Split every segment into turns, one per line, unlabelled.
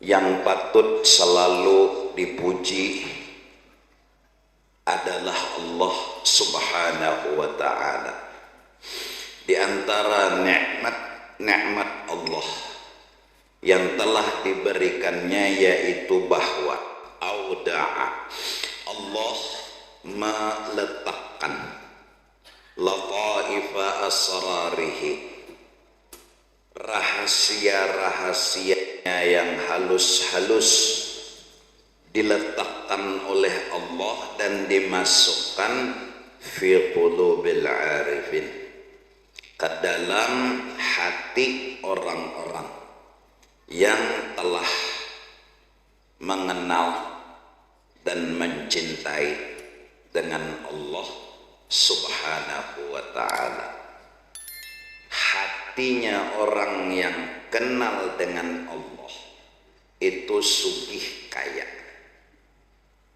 Yang patut selalu dipuji adalah Allah Subhanahu wa ta'ala. Di antara nikmat Allah yang telah diberikannya yaitu bahwa auda'a, Allah meletakkan lataifa asrarihi, rahasia-rahasianya yang halus-halus diletakkan oleh Allah dan dimasukkan fi qulubil arifin, ke dalam hati orang-orang yang telah mengenal dan mencintai dengan Allah Subhanahu wa ta'ala. Hatinya orang yang kenal dengan Allah itu sugih kaya,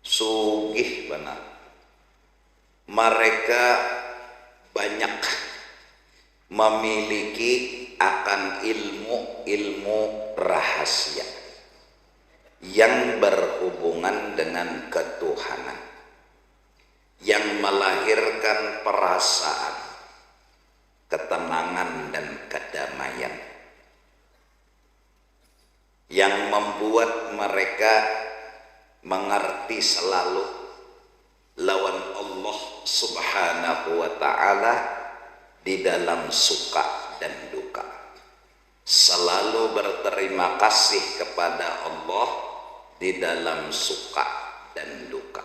sugih benar. Mereka banyak memiliki akan ilmu rahasia yang berhubungan dengan ketuhanan, yang melahirkan perasaan ketenangan dan kedamaian, yang membuat mereka mengerti selalu lawan Allah Subhanahu wa ta'ala di dalam suka dan duka, selalu berterima kasih kepada Allah di dalam suka dan duka.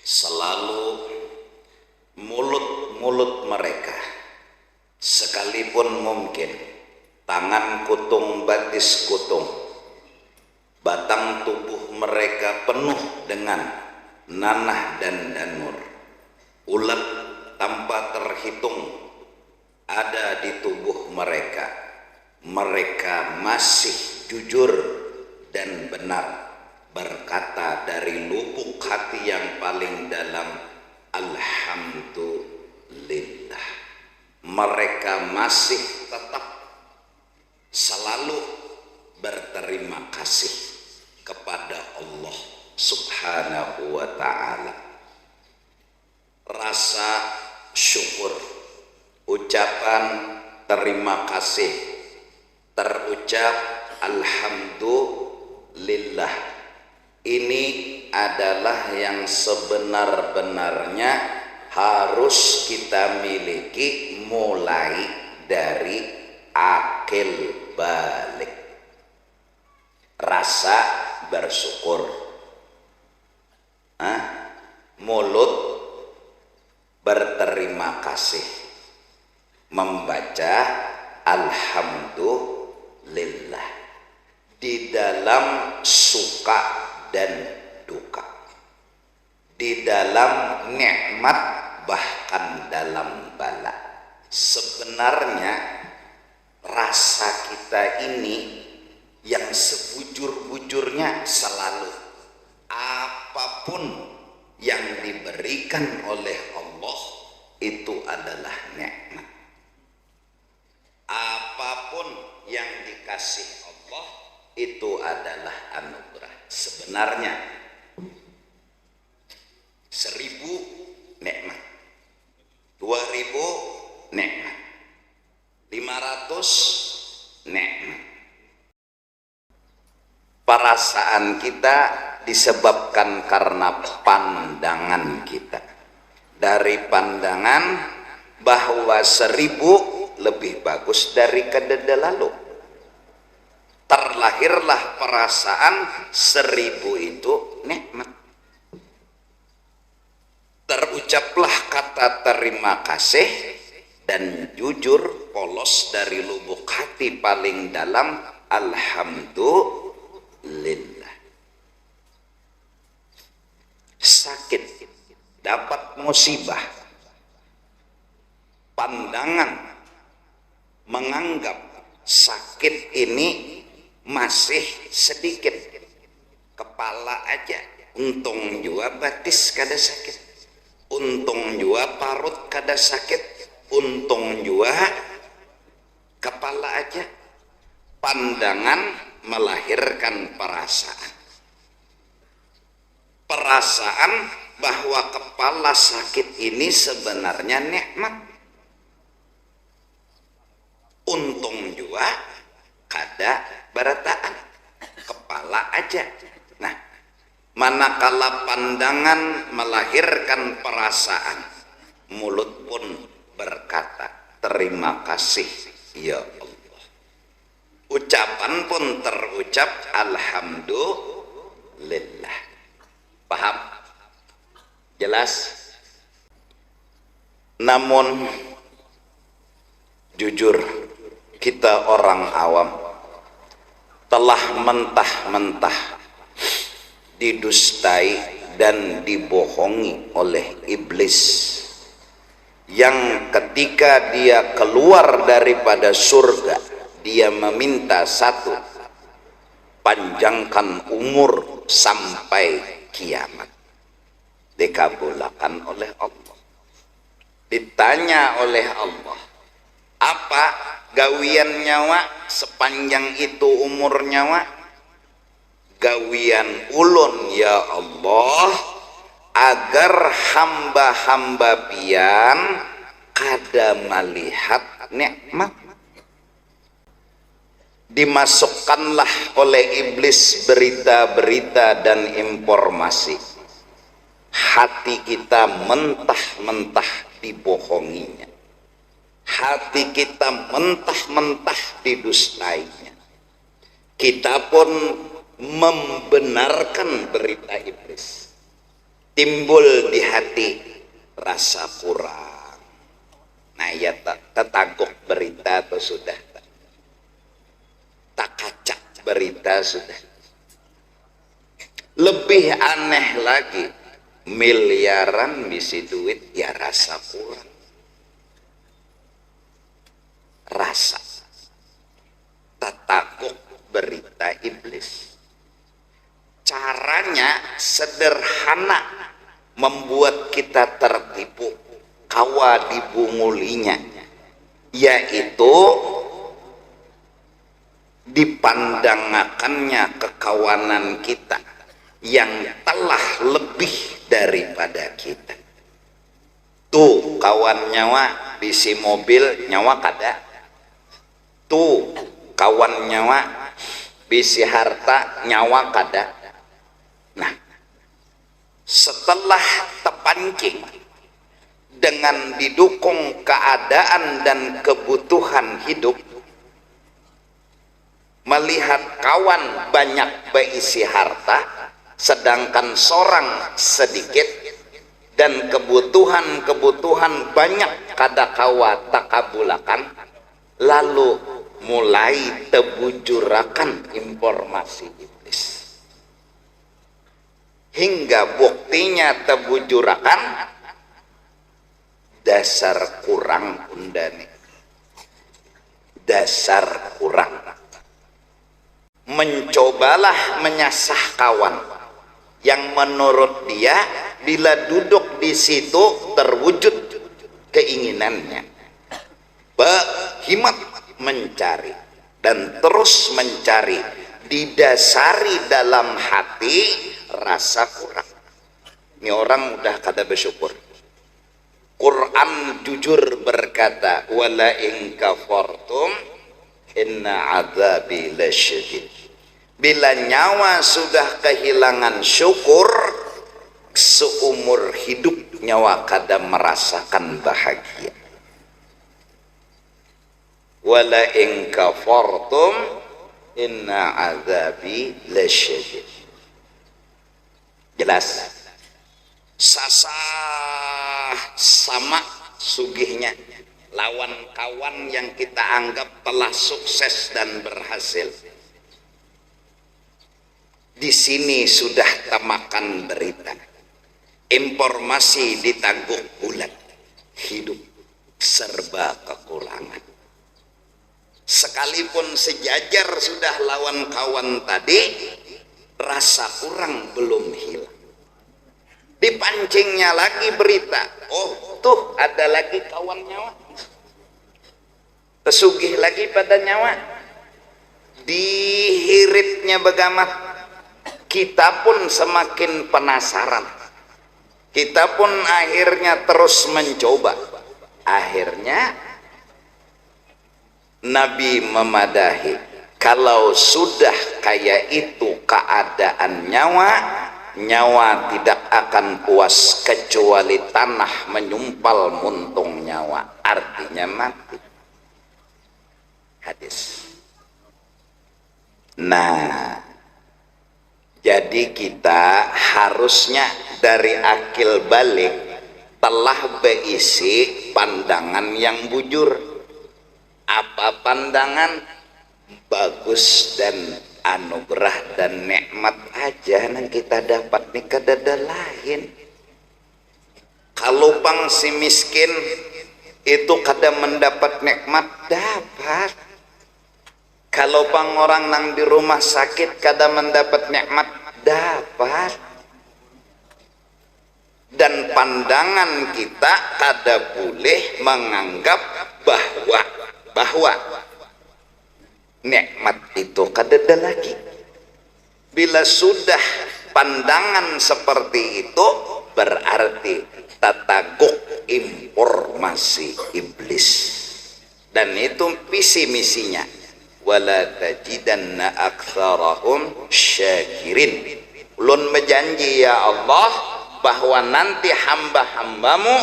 Selalu mulut mereka, sekalipun mungkin tangan kutung batis kutung, batang tubuh mereka penuh dengan nanah dan danur, ulat tanpa terhitung ada di tubuh mereka, mereka masih jujur dan benar berkata dari lubuk hati yang paling dalam, alhamdulillah. Mereka masih tetap selalu berterima kasih kepada Allah Subhanahu wa ta'ala. Rasa syukur, ucapan terima kasih terucap alhamdulillah, ini adalah yang sebenar-benarnya harus kita miliki mulai dari akil balik. Rasa bersyukur, mulut berterima kasih, membaca alhamdulillah di dalam suka dan duka, di dalam nikmat bahkan dalam bala. Sebenarnya rasa kita ini yang sebujur-bujurnya selalu apapun yang diberikan oleh Allah itu adalah nikmat. Apapun yang dikasih Allah itu adalah anugerah. Sebenarnya 1000 nikmat, 2000 nikmat, 500 nikmat. Perasaan kita disebabkan karena pandangan kita. Dari pandangan bahwa 1000 lebih bagus dari kedede lalu, terlahirlah perasaan 1000 itu nikmat. Terucaplah kata terima kasih dan jujur polos dari lubuk hati paling dalam, alhamdulillah. Sakit, dapat musibah, pandangan menganggap sakit ini masih sedikit, kepala aja, untung jua batis kada sakit, untung jua parut kada sakit, untung jua kepala aja. Pandangan melahirkan perasaan. Perasaan bahwa kepala sakit ini sebenarnya nikmat. Untung juga kada berataan kepala aja. Nah, manakala pandangan melahirkan perasaan, mulut pun berkata terima kasih ya Allah. Ucapan pun terucap alhamdulillah. Paham? Jelas? Namun jujur kita orang awam telah mentah-mentah didustai dan dibohongi oleh iblis, yang ketika dia keluar daripada surga dia meminta satu, panjangkan umur sampai kiamat. Dikabulkan oleh Allah. Ditanya oleh Allah, apa gawian nyawa sepanjang itu umur nyawa? Gawian ulun ya Allah, agar hamba-hamba pian kada melihat nikmat. Dimasukkanlah oleh iblis berita-berita dan informasi. Hati kita mentah-mentah dibohonginya. Hati kita mentah-mentah didustainya. Kita pun membenarkan berita iblis. Timbul di hati rasa kurang. Nah ya tetaguk berita atau sudah tak kacak berita sudah. Lebih aneh lagi, miliaran misi duit ya rasa kurang. Rasa tetaguk berita iblis. Caranya sederhana, membuat kita tertipu, kawa dibungulinya, yaitu dipandangakannya kekawanan kita yang telah lebih daripada kita. Tuh kawan nyawa bisi mobil nyawa kada. Tuh kawan nyawa bisi harta nyawa kada. Nah, setelah terpancing dengan didukung keadaan dan kebutuhan hidup, melihat kawan banyak berisi harta sedangkan seorang sedikit, dan kebutuhan banyak kada kawa takabulakan, lalu mulai tebujurakan informasi iblis. Hingga buktinya tebujurakan dasar kurang undane. Dasar kurang. Mencobalah menyasah kawan yang menurut dia bila duduk di situ terwujud keinginannya. Berhimat mencari dan terus mencari, didasari dalam hati rasa kurang. Ini orang udah kada bersyukur. Quran jujur berkata, wala in kafartum inna adzabi lasyadid. Bila nyawa sudah kehilangan syukur, seumur hidup nyawa kada merasakan bahagia. Wala in kafartum inna adzabi lasyadid. Jelas? Sasah sama sugihnya lawan kawan yang kita anggap telah sukses dan berhasil. Di sini sudah temakan berita, informasi ditaguk bulat, hidup serba kekurangan. Sekalipun sejajar sudah lawan kawan tadi, rasa kurang belum hilang. Dipancingnya lagi berita, oh tuh ada lagi kawan nyawa, pesugih lagi pada nyawa. dihiritnya bagamat, kita pun semakin penasaran, kita pun akhirnya terus mencoba. Akhirnya Nabi memadahi, kalau sudah kayak itu keadaan nyawa, nyawa tidak akan puas kecuali tanah menyumpal muntung nyawa, artinya mati. Hadis. Nah, jadi kita harusnya dari akil balik telah berisi pandangan yang bujur. Apa pandangan? Bagus dan anugerah dan nikmat aja yang kita dapat nih, kadada lain. Kalau pang si miskin itu kada mendapat nikmat, dapat. Kalau pang orang nang di rumah sakit kada mendapat nikmat, dapat. Dan pandangan kita kada boleh menganggap bahwa nikmat itu kadada lagi. Bila sudah pandangan seperti itu, berarti tataguk informasi iblis, dan itu visi misinya, wala tajidanna aktsarahum syakirin. Ulun berjanji ya Allah bahwa nanti hamba-hambamu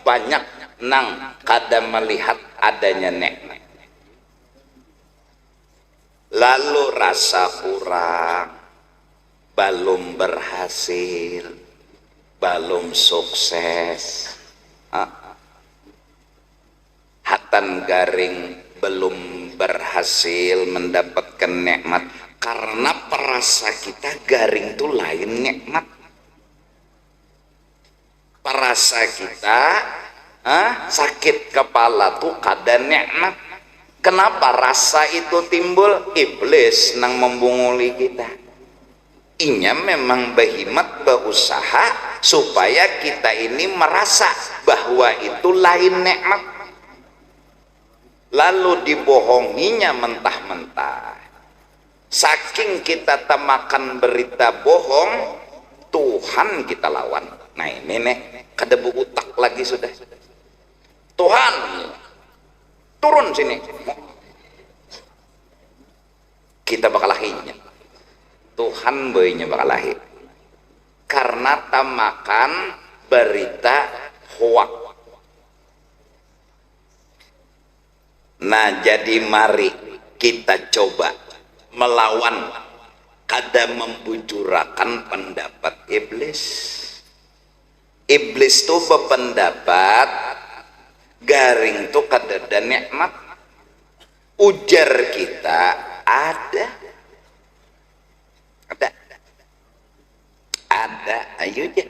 banyak nang kada melihat adanya nikmat, lalu rasa kurang, belum berhasil, belum sukses, hatan garing belum berhasil mendapatkan nikmat, karena perasa kita garing itu lain nikmat. Perasa kita sakit kepala tuh kada nikmat. Kenapa rasa itu timbul? Iblis nang membunguli kita. Inya memang behimat berusaha supaya kita ini merasa bahwa itu lain nikmat, lalu dibohonginya mentah-mentah. Saking kita temakan berita bohong, Tuhan kita lawan. Nah ini nih kada berutak lagi sudah. Tuhan turun sini, kita bakal lahirnya. Tuhan boynya bakal lahir karena tamakan berita hoak. Nah jadi mari kita coba melawan, kada membujurakan pendapat iblis. Iblis tuh berpendapat garing tuh kada ada nikmat. Ujar kita ada, ayo aja.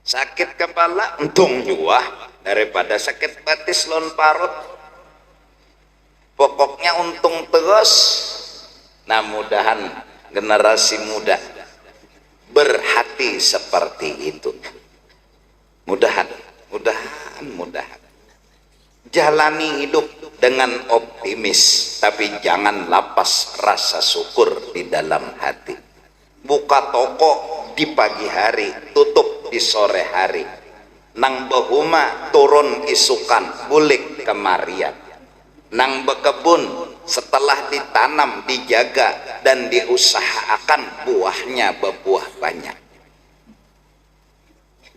Sakit kepala untung juah daripada sakit batis lon parut. Pokoknya untung terus. Nah mudahan generasi muda berhati seperti itu. Mudahan jalani hidup dengan optimis, tapi jangan lapas rasa syukur di dalam hati. Buka toko di pagi hari, tutup di sore hari. Nang bahuma turun isukan, bulik kemarian. Nang bekebun setelah ditanam, dijaga dan diusahakan, buahnya berbuah banyak.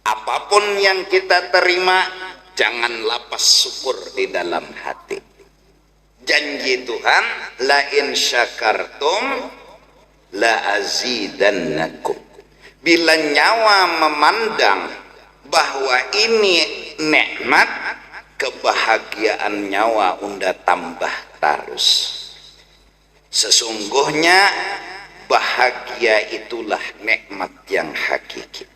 Apapun yang kita terima, jangan lapas syukur di dalam hati. Janji Tuhan, la in syakartum la azidannakum. Bila nyawa memandang bahwa ini nikmat, kebahagiaan nyawa unda tambah terus. Sesungguhnya bahagia itulah nikmat yang hakiki.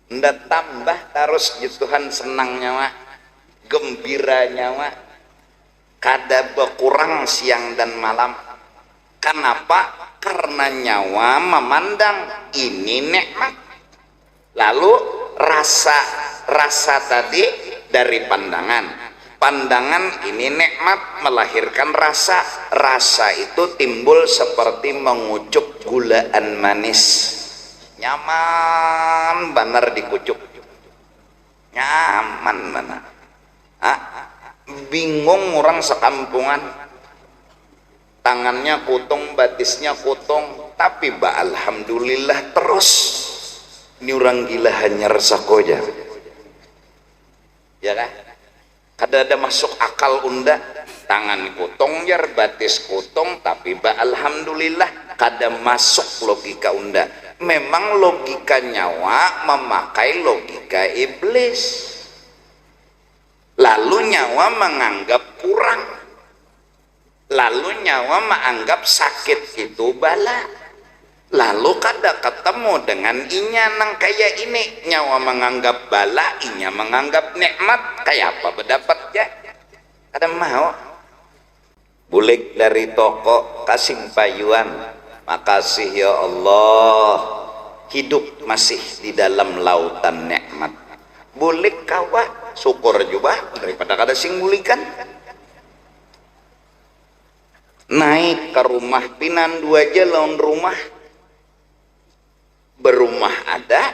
Ndak tambah terus Tuhan senang nyawa, gembira nyawa, kada berkurang siang dan malam. Kenapa? Karena nyawa memandang ini nikmat. Lalu rasa tadi dari pandangan, Pandangan ini nikmat melahirkan rasa. Rasa itu timbul seperti mengucuk gulaan manis. Nyaman benar dikucuk. Nyaman benar. Bingung orang sekampungan. Tangannya kutung, batisnya kutung, tapi alhamdulillah terus. Ini orang gila hanya resah koja. Ya kan? Kada ada masuk akal unda, tangan kutong jar, batis kutong, tapi alhamdulillah kada masuk logika unda. Memang logika nyawa memakai logika iblis. Lalu nyawa menganggap kurang. Lalu nyawa menganggap sakit itu bala. Lalu kada ketemu dengan inya nang kayak ini, nyawa menganggap bala, inya menganggap nikmat. Kayak apa berdapatnya? Kada mau. Bulik dari toko kasih payuan, makasih ya Allah, hidup masih di dalam lautan nikmat. Bulik kawah, syukur juga daripada kada sing bulikan. Naik ke rumah pinan dua aja lawan rumah. Berumah ada,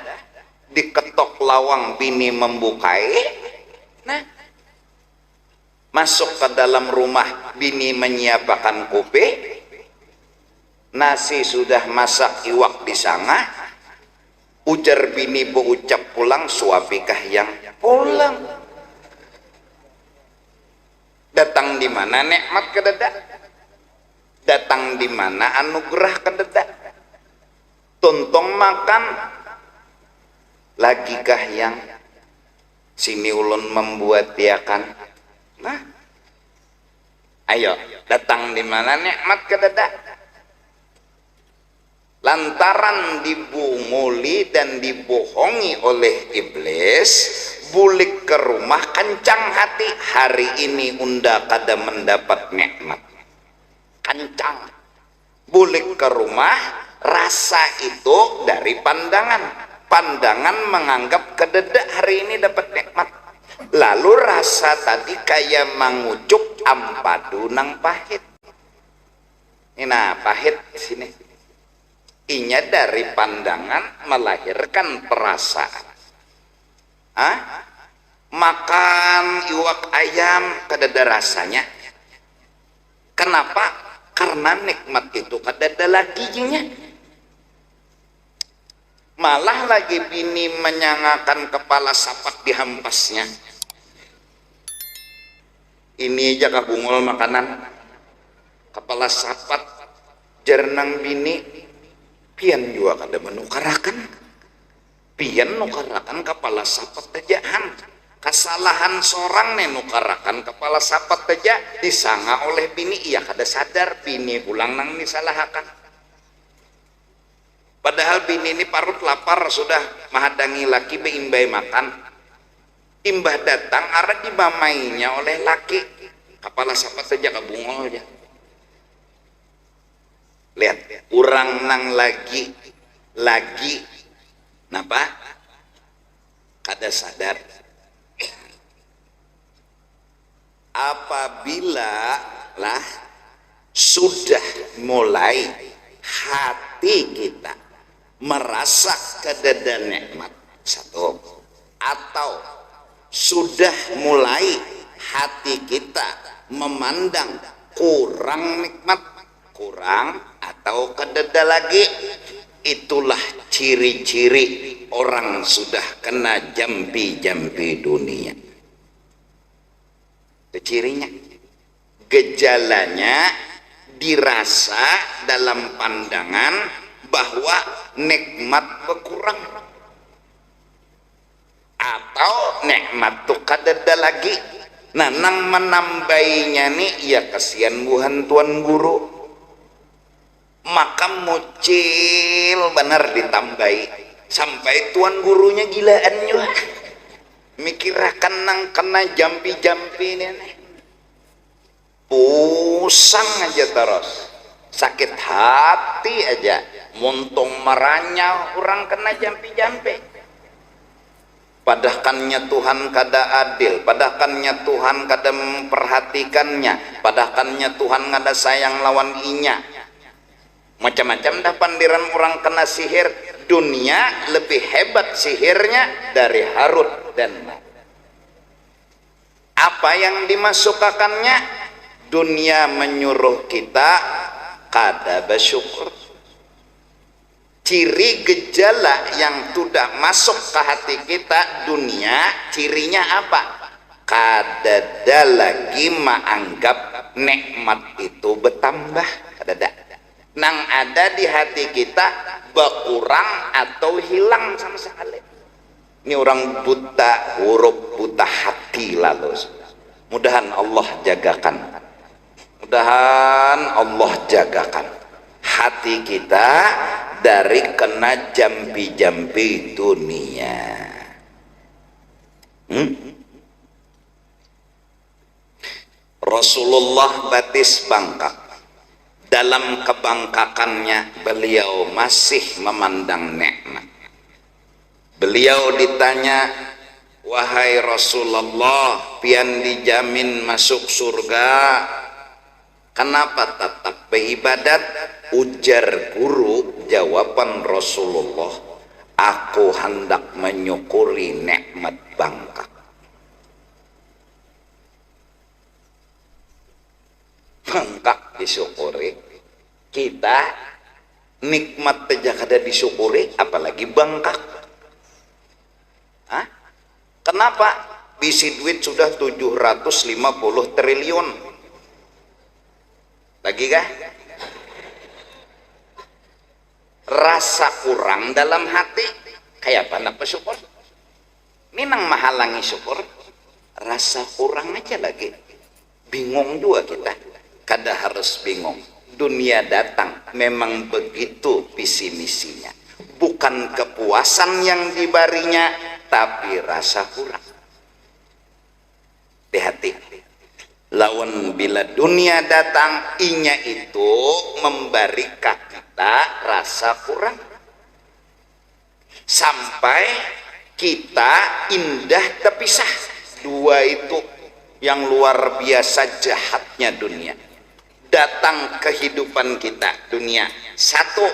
diketok lawang bini membukai. Nah, masuk ke dalam rumah bini menyiapkan kopi, nasi sudah masak, iwak disangah. Ujar bini berucap pulang, suapikah yang pulang? Datang di mana nikmat kededa? Datang di mana anugerah kededa? Tuntong makan lagikah yang sini ulun membuat dia kan? Nah, ayo datang di mana nikmat kededa? Lantaran dibunguli dan dibohongi oleh iblis, bulik ke rumah kencang hati. Hari ini unda kada mendapat nikmat. Kencang. Bulik ke rumah, rasa itu dari pandangan menganggap kededa hari ini dapat nikmat. Lalu rasa tadi kayak mengucuk ampadu nang pahit. Ini nah pahit di sini. Inya dari pandangan melahirkan perasaan. Makan iwak ayam kededa rasanya. Kenapa? Karena nikmat itu kededa laginya. Malah lagi bini menyangakan kepala sapat di hampasnya. Ini aja kabungul makanan kepala sapat jernang bini pian juga kada menukarakan. Pian nukarakan kepala sapat ajahan. Kesalahan seorang nih nukarakan kepala sapat aja disanga oleh bini, iya kada sadar bini ulang nang disalahakan. Padahal bini ini parut lapar sudah menghadangi laki beimbai makan. Imbah datang arah dibamainya oleh laki. Kepala sapat saja kabungol aja. Lihat, urang nang lagi napa? Kada sadar. Apabila lah sudah mulai hati kita merasa kededa nikmat satu, atau sudah mulai hati kita memandang kurang nikmat, kurang atau kededa lagi, itulah ciri-ciri orang sudah kena jampi-jampi dunia. Itu cirinya, gejalanya dirasa dalam pandangan bahwa nikmat berkurang atau nikmat tuh kadada lagi. Nah, nang menambainya nih ya kasihan buhan tuan guru, maka mucil benar ditambahi sampai tuan gurunya gilaan juga mikirakan nang kena jampi-jampi nih, pusang aja terus, sakit hati aja, muntung marahnya orang kena jampi-jampi. Padahkannya Tuhan kada adil, padahkannya Tuhan kada memperhatikannya, padahkannya Tuhan kada sayang lawan inya. Macam-macam dah pandiran orang kena sihir. Dunia lebih hebat sihirnya dari Harut dan Marut. Apa yang dimasukkannya? Dunia menyuruh kita kada bersyukur. Ciri gejala yang sudah masuk ke hati kita dunia, cirinya apa? Kada lagi menganggap nikmat itu bertambah, kada. Nang ada di hati kita berkurang atau hilang sama sekali. Ini orang buta huruf, buta hati lalu. Mudahan Allah jagakan. Mudahan Allah jagakan hati kita dari kena jampi-jampi dunia. Rasulullah batis bangkak. Dalam kebangkakannya beliau masih memandang nikmat. Beliau ditanya, wahai Rasulullah, pian dijamin masuk surga, kenapa tetap beribadat? Ujar guru, jawaban Rasulullah, aku hendak menyukuri nikmat bangkak. Bangkak disyukuri, kita nikmat saja kada disyukuri, apalagi bangkak. Hah? Kenapa? Bisi duit sudah 750 triliun. Lagi kah? Rasa kurang dalam hati, kayak apa nak bersyukur? Ini nang menghalangi syukur. Rasa kurang aja lagi. Bingung juga kita. Kada harus bingung. Dunia datang memang begitu visi misinya. Bukan kepuasan yang dibarinya, tapi rasa kurang. Hati-hati. Lawan bila dunia datang, inya itu memberi kita rasa kurang. Sampai kita indah terpisah. Dua itu yang luar biasa jahatnya dunia. Datang kehidupan kita dunia, satu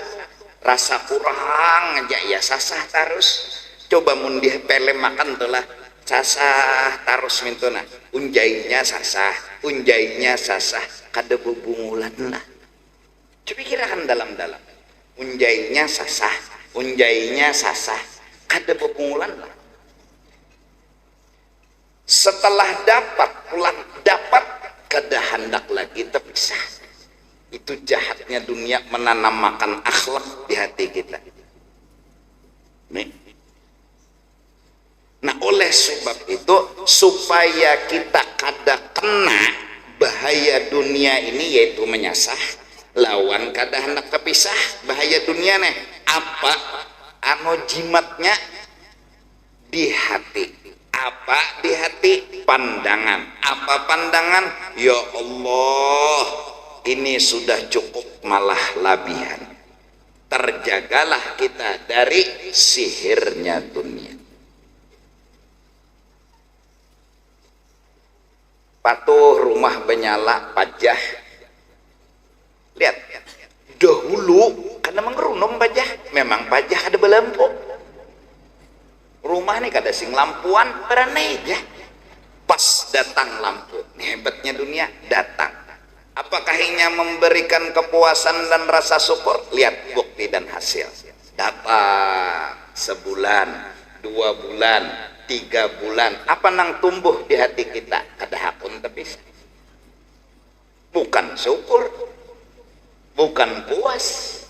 rasa kurang aja ya sasah terus. Coba mundih pele makan tulah sasah terus mintuna, unjainya sasah kada bubungulan lah. Coba kirakan dalam-dalam, unjainya sasah kada bubungulan lah. Setelah dapat kada hendak lagi terpisah. Itu jahatnya dunia menanamkan akhlak di hati kita. Nih. Nah, oleh sebab itu supaya kita kada kena bahaya dunia ini, yaitu menyasah, lawan kada hendak terpisah bahaya dunia nih. Apa jimatnya? Di hati. Apa di hati? Pandangan. Apa pandangan? Ya Allah, ini sudah cukup malah labihan. Terjagalah kita dari sihirnya dunia. Patuh rumah benyala pajah. Lihat, dahulu karena mengerunum pajah, memang pajah ada belampu. Rumah nih kada sing lampuan beranai aja. Pas datang lampu, nih hebatnya dunia datang. Apakah ini memberikan kepuasan dan rasa syukur? Lihat bukti dan hasil. Datang sebulan, 2 bulan, 3 bulan. Apa nang tumbuh di hati kita? Kada hakun terpisah. Bukan syukur, bukan puas.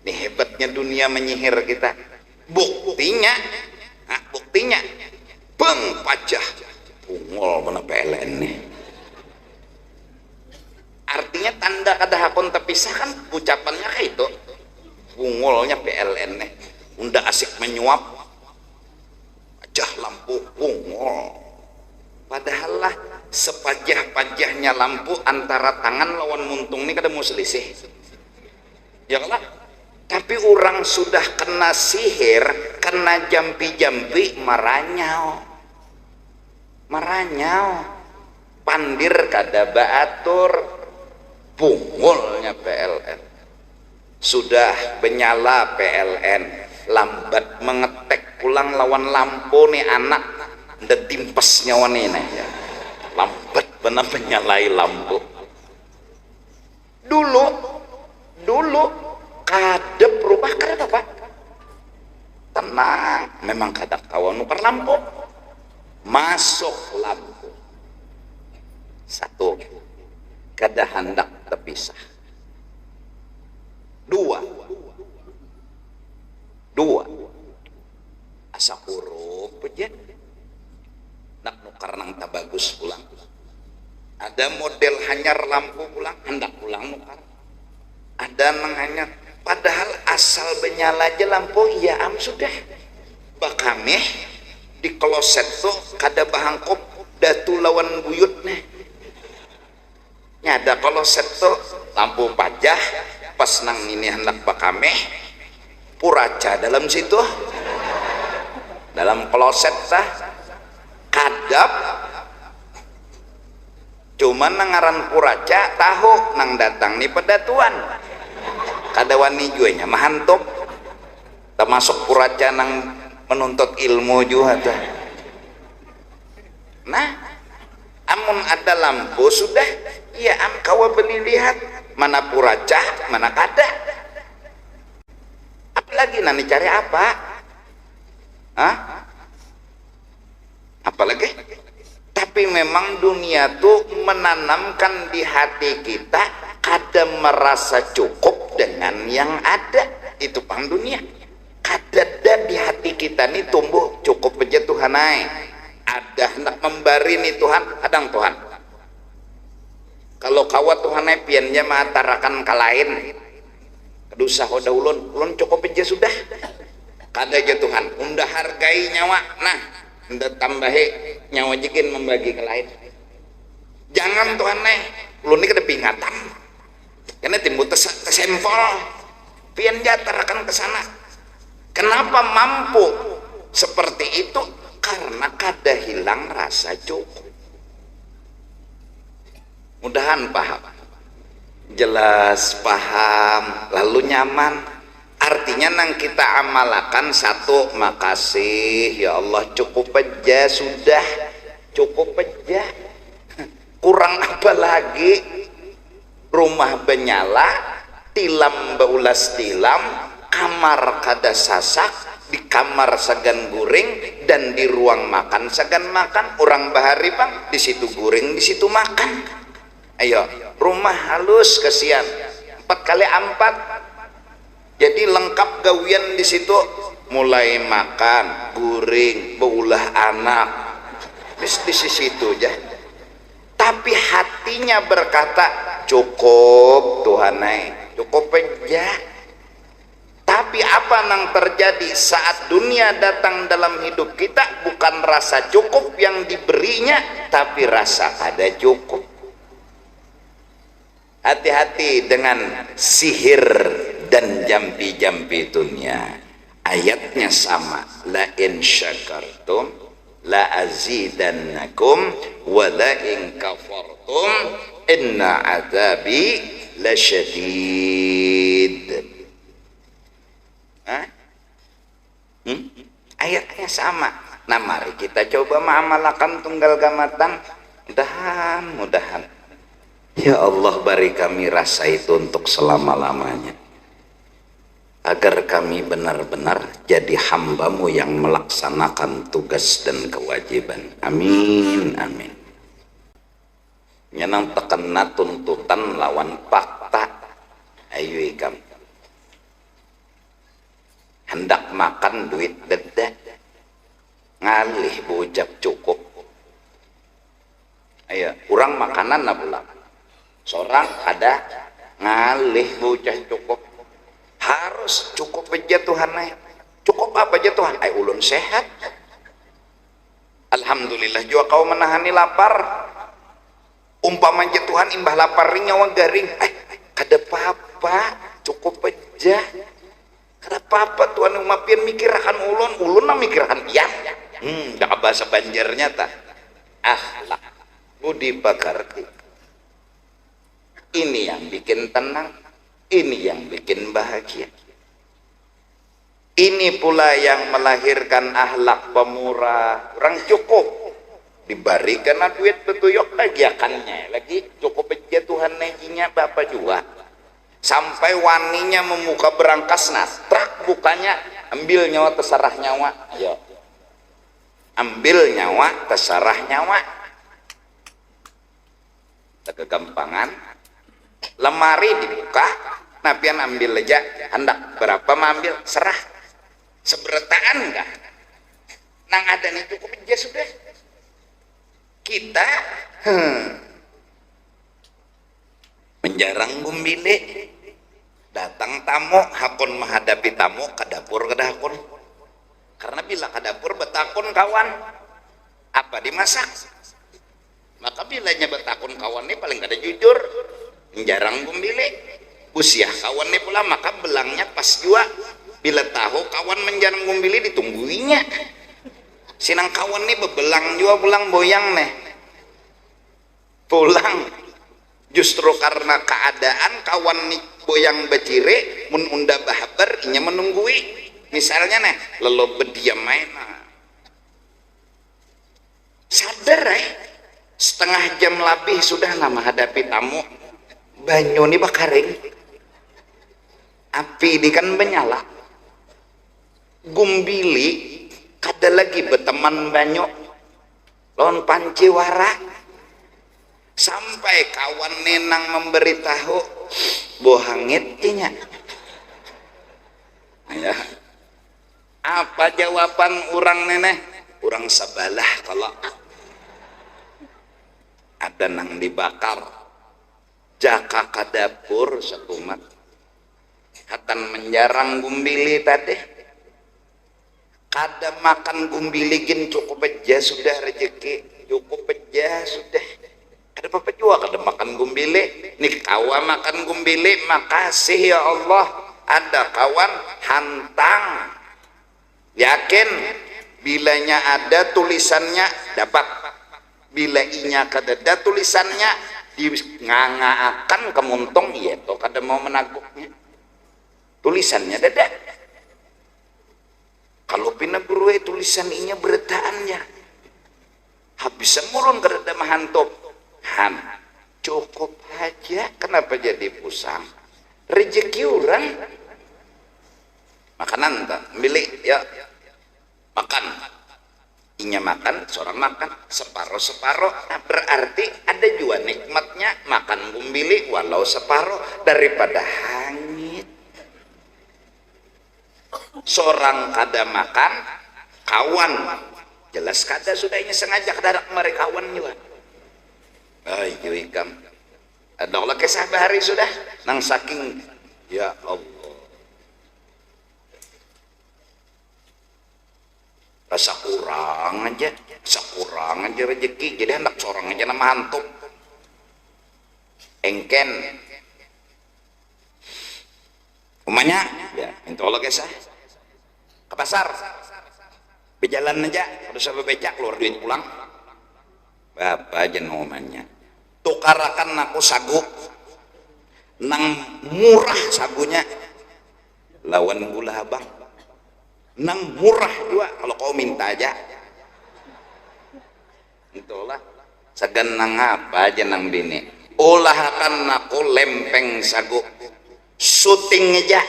Nih hebatnya dunia menyihir kita. Buktinya beng pajah bungol mana PLN nih. Artinya tanda kada hakun terpisah kan ucapannya kayak itu. Bungolnya PLN nih. Unda asik menyuap. Pajah lampu bungol. Padahal lah sepajah-pajahnya lampu antara tangan lawan muntung ini kada mau selisih. Ya kalah. Tapi orang sudah kena sihir, kena jampi-jampi, maranyau, pandir kada baatur, bungulnya PLN. Sudah menyala PLN, lambat mengetek pulang lawan lampu nih anak, nda timpes nyawa nih ya. Lambat benar menyalai lampu. Dulu kadep rumah kada apa? Tenang, memang kada kawan nukar lampu. Masuk lampu. Satu, kada hendak terpisah. Dua, asa huruf aja. Nak nukar nang tak bagus pulang. Ada model hanyar lampu pulang, hendak pulang nukar. Ada nang hanyar, padahal asal benyala aja lampu, ya am sudah. Bakameh di kloset tuh kada bahangkop datu lawan buyut nih. Nyada kloset tuh lampu pajah, pas nang ini hendak bakameh, puraca dalam situ, dalam kloset tah, kadap. Cuman nangaran puraca tahu nang datang nih pedatuan kada wani juanya mahantop termasuk puraca nang menuntut ilmu juga tuh. Nah amun ada lampu sudah ya am kawa beli lihat mana puraca mana kada, apalagi nani cari apa? Hah? Apalagi? Tapi memang dunia tuh menanamkan di hati kita kada merasa cukup dengan yang ada. Itu pang dunia. Kada di hati kita nih tumbuh cukup aja Tuhan ay. Ada hendak memberi nih Tuhan, adang Tuhan. Kalau kawat Tuhan ay piannya matarakan kalain. Kedusah hoda ulun cukup aja sudah. Kada aja Tuhan, undah hargai nyawa. Nah, undah tambahi nyawa jikin membagi ke lain. Jangan Tuhan nih, ulun ini kada pingatan. Karena timbul tesempol, pian jatarakan ke sana. Kenapa mampu seperti itu? Karena kada hilang rasa cukup. Mudahan paham, jelas paham, lalu nyaman. Artinya nang kita amalakan satu, makasih ya Allah cukup aja sudah, cukup aja. Kurang apa lagi? Rumah benyala, tilam baulas tilam, kamar kada sasak, di kamar sagan guring, dan di ruang makan sagan makan. Orang bahari bang, di situ guring, di situ makan. Ayo, rumah halus kesian, 4x4. Jadi lengkap gawian di situ, mulai makan, guring, beulah anak, di situ aja. Tapi hatinya berkata cukup Tuhan, cukup aja. Tapi apa yang terjadi saat dunia datang dalam hidup kita? Bukan rasa cukup yang diberinya, tapi rasa ada cukup. Hati-hati dengan sihir dan jampi-jampi dunia. Ayatnya sama, la in syakartum la azidannakum wa la in kafartum inna adzabi lasyadid. Ayatnya sama. Nah mari kita coba mengamalkan tunggal gamatan. Mudahan ya Allah beri kami rasa itu untuk selama-lamanya, agar kami benar-benar jadi hambamu yang melaksanakan tugas dan kewajiban. Amin, amin. Nyenang tekena tuntutan lawan fakta. Ayo ikam hendak makan duit dedak, ngalih bujak cukup. Ayo kurang makanan na pula, seorang ada ngalih bujak cukup. Harus cukup aja Tuhan. Cukup apa aja Tuhan? Ulun sehat, alhamdulillah juga kau menahani lapar. Umpama aja Tuhan imbah lapar nyawa garing, kada apa-apa, cukup aja. apa-apa tuan umapian mikirakan ulun na mikirakan iya. Dah bahasa Banjarnya tak akhlak budi pekerti. Ini yang bikin tenang, ini yang bikin bahagia. Ini pula yang melahirkan akhlak pemurah. Orang cukup diberikan duit betuyok lagi akannya lagi cukup aja Tuhan nejinya bapak juga sampai waninya membuka berangkas natrak bukanya ambil nyawa terserah nyawa. Ayo ambil nyawa terserah nyawa. Kegampangan lemari dibuka napian ambil aja hendak berapa ambil serah seberataan enggak nang ada nih cukup aja sudah. Kita menjarang gumbile datang tamu hakon menghadapi tamu ke dapur ke dapur karena bila ke dapur betakun kawan apa dimasak maka bilanya betakun kawan ini paling kada jujur menjarang gumbile usia kawan ini pula maka belangnya pas jua bila tahu kawan menjarang gumbile ditungguinya sinang kawan nih bebelang juga pulang boyang nih pulang justru karena keadaan kawan nih boyang bacire mun unda bahabar inya menunggui misalnya nih lelo bediam main sadar setengah jam lebih sudah nama hadapi tamu banyu nih bakaring api ini kan menyala gumbili kada lagi berteman banyak lawan panciwara sampai kawan nenang memberitahu bohangit inya ya apa jawaban orang neneh orang sabalah kalau ada nang dibakar jaka kadapur sekumat hatan menjarang gumbili tadi kada makan gumbiligin cukup aja sudah rezeki cukup aja sudah kada apa-apa juga kada makan gumbili nih kawan makan gumbili makasih ya Allah ada kawan hantang yakin bilanya ada tulisannya dapat bila inya kada ada tulisannya di nganga-akan kemuntung iya toh kada mau menaguknya tulisannya dadak. Kalau pina guru tulisan inya beretaannya habis murun kerada mahantop han cukup aja kenapa jadi pusang rezeki orang makanan tak milik ya makan inya makan seorang makan separuh nah berarti ada juga nikmatnya makan gumbili walau separuh daripada hangit seorang kada makan kawan jelas kada sudahnya sengaja kada mereka kawan juga ayo ikam ada Allah kisah bahari sudah nang saking ya Allah rasa kurang aja rezeki jadi hendak seorang aja nama hantuk engken umanya ya itu Allah kisah ke pasar berjalan aja harus sampai becak keluar duit pulang bapak aja nomanya tukarakan aku sagu nang murah sagunya lawan gula abang nang murah juga kalau kau minta aja itulah segan nang apa aja nang bini olahakan aku lempeng sagu syuting aja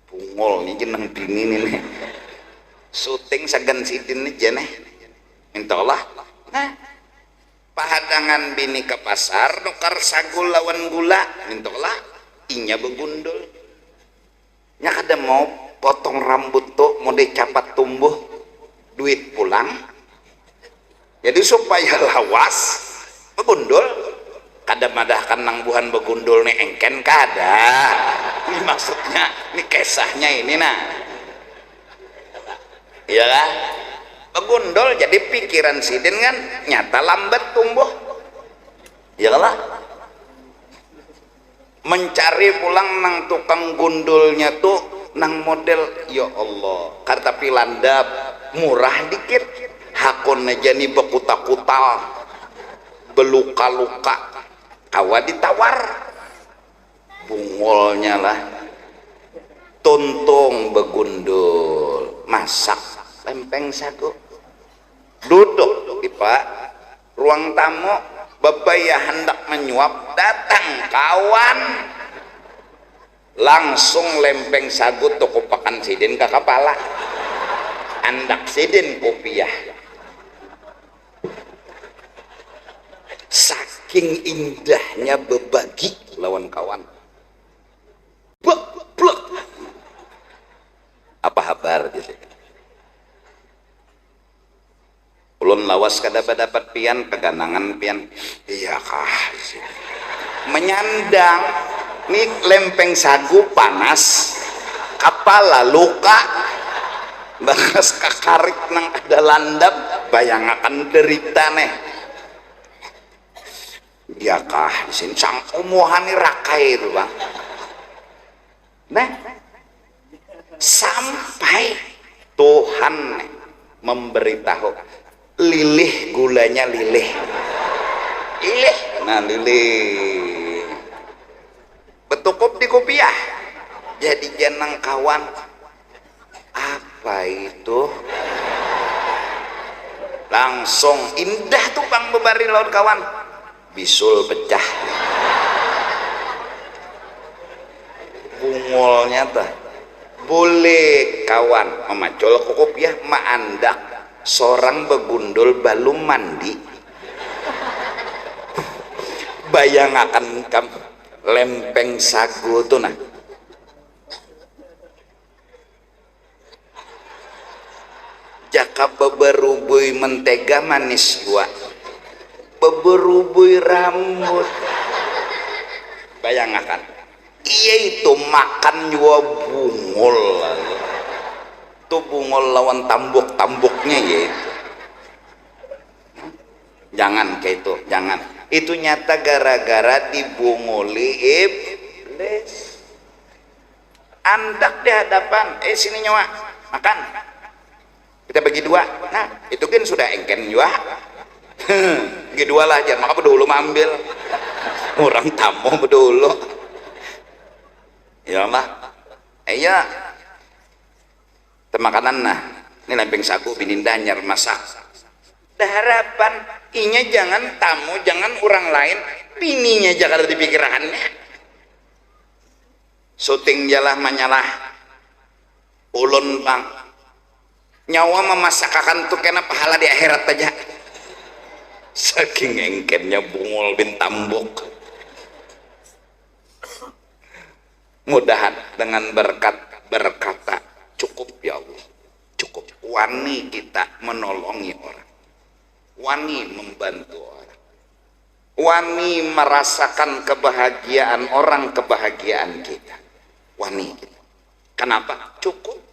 pungol nih jeneng bini nih syuting segan sidin aja nih intalah nah pahadangan bini ke pasar nukar sagu lawan gula intalah inya begundul nya kada mau potong rambut tuh mau dicapat tumbuh duit pulang jadi supaya lawas begundul kada madahkan nang buhan begundul nih engken kada ini maksudnya ini kisahnya ini nah iya lah begundul jadi pikiran sidin kan nyata lambat tumbuh iya lah mencari pulang nang tukang gundulnya tuh nang model ya Allah karena tapi landap murah dikit hakon aja nih bekuta-kutal beluka-luka kawa ditawar bungolnya lah tuntung begundul masak lempeng sagu duduk di pak ruang tamu bebaya hendak menyuap datang kawan langsung lempeng sagu toko pakan sidin ke kepala andak sidin kopiah saking indahnya berbagi lawan kawan blek apa kabar gitu ulun lawas kada dapat pian keganangan pian iya kah menyandang nih lempeng sagu panas kepala luka bakas kakarik nang ada landap bayangakan derita nih iya kah disin sang umuhani rakai itu bang nah sampai Tuhan memberitahu lilih gulanya lilih nah lilih betukup di kopiah jadi jenang kawan apa itu langsung indah tuh bang bebari lawan kawan bisul pecah bungolnya tuh boleh kawan memacol ke kopiah maandak seorang begundul balum mandi bayangakan kam lempeng sagu tuh nah jaka beberubui mentega manis gua beberubui rambut bayangakan iya itu makan juga bungol tuh bungol lawan tambuk-tambuknya yaitu jangan kayak itu jangan itu nyata gara-gara dibunguli iblis andak di hadapan sini nyawa makan kita bagi dua nah itu kan sudah engken juga bagi dua lah jangan maka bedulu ambil orang tamu bedulu ya Allah iya temakanan nah ini lempeng sagu bininda nyar masak dah harapan inya jangan tamu jangan orang lain bininya jangan ada di pikirannya syuting jalah manyalah ulun bang nyawa memasakakan tuh kena pahala di akhirat aja saking engkennya bungol bin tambuk mudahan dengan berkata cukup ya Allah cukup wani kita menolongi orang wani membantu orang wani merasakan kebahagiaan orang kebahagiaan kita wani kita kenapa cukup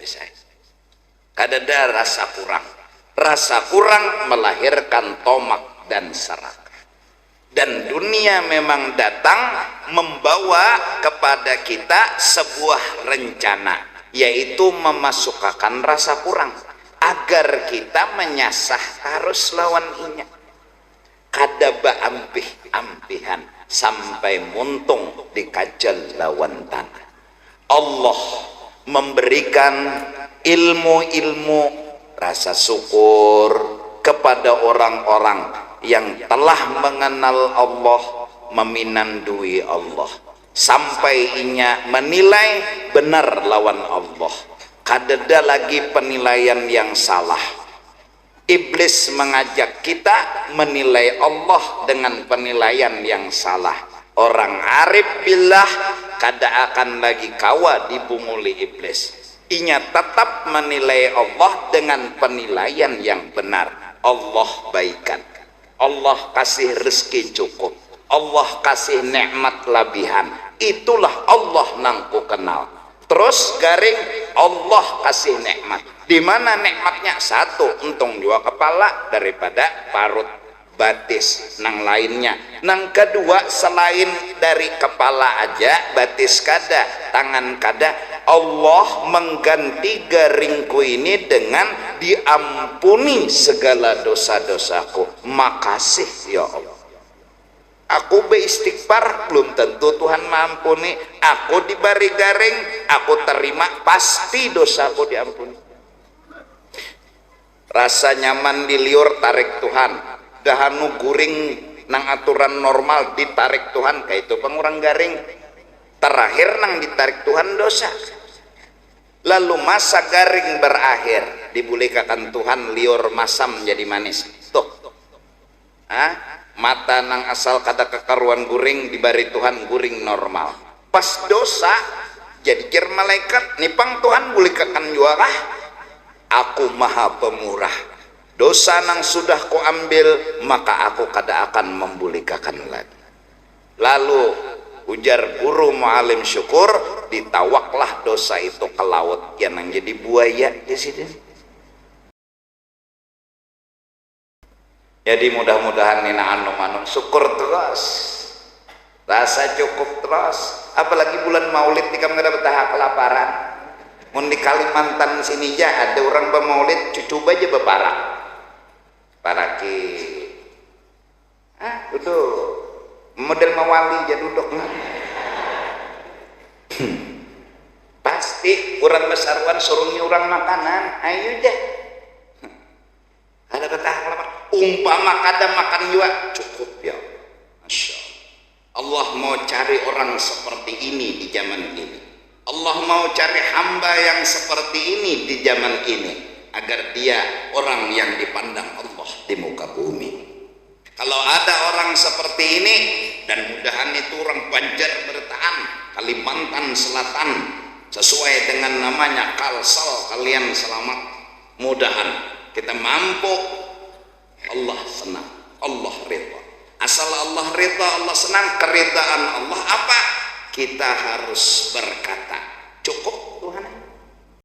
bisa kadada rasa kurang melahirkan tomak dan serakah dan dunia memang datang membawa kepada kita sebuah rencana yaitu memasukkan rasa kurang agar kita menyasah harus lawan inya kadaba ampihan sampai muntung dikajal lawan tanah Allah memberikan ilmu-ilmu rasa syukur kepada orang-orang yang telah mengenal Allah meminandui Allah sampai inya menilai benar lawan Allah kadada lagi penilaian yang salah iblis mengajak kita menilai Allah dengan penilaian yang salah orang arif billah kada akan lagi kawa dibunguli iblis inya tetap menilai Allah dengan penilaian yang benar Allah baikan Allah kasih rezeki cukup Allah kasih nikmat labihan itulah Allah nangku kenal terus garing Allah kasih nikmat di mana nikmatnya satu untung dua kepala daripada parut batis nang lainnya. Nang kedua, selain dari kepala aja batis kada, tangan kada, Allah mengganti garingku ini dengan diampuni segala dosa-dosaku. Makasih ya Allah. Aku beristighfar, belum tentu Tuhan mampuni. Aku diberi garing, aku terima, pasti dosaku diampuni. Rasa nyaman di liur tarik Tuhan, dahanu guring nang aturan normal ditarik Tuhan, kayak itu pengurang garing. Terakhir nang ditarik Tuhan dosa. Lalu masa garing berakhir, dibulikakan Tuhan liur masam jadi manis. Tuh, mata nang asal kada kekaruan guring diberi Tuhan guring normal. Pas dosa jadi kir malaikat nipang Tuhan bulikakan juara. Aku maha pemurah, dosa nang sudah ku ambil maka aku kada akan membulikakan lagi. Lalu ujar guru mu'alim syukur, ditawaklah dosa itu ke laut yang jadi buaya di sini. Jadi mudah-mudahan nina anu syukur terus, rasa cukup terus. Apalagi bulan Maulid tika nggak dapat kelaparan. Mun di Kalimantan sini ya ada orang bermaulid cucu aja beparak. Paraki. Duduk. Model mawali aja duduk. Pasti orang besarwan suruhnya orang makanan. Ayo deh. Ada kata kelaparan. Umpama kada makan juga cukup ya. Masya Allah. Allah mau cari orang seperti ini di zaman ini. Allah mau cari hamba yang seperti ini di zaman ini agar dia orang yang dipandang Allah di muka bumi. Kalau ada orang seperti ini, dan mudahan itu orang Banjar Bertahan, Kalimantan Selatan, sesuai dengan namanya Kalsel, kalian selamat. Mudahan kita mampu, Allah senang, Allah ridha. Asal Allah ridha, Allah senang. Keridhaan Allah apa? Kita harus berkata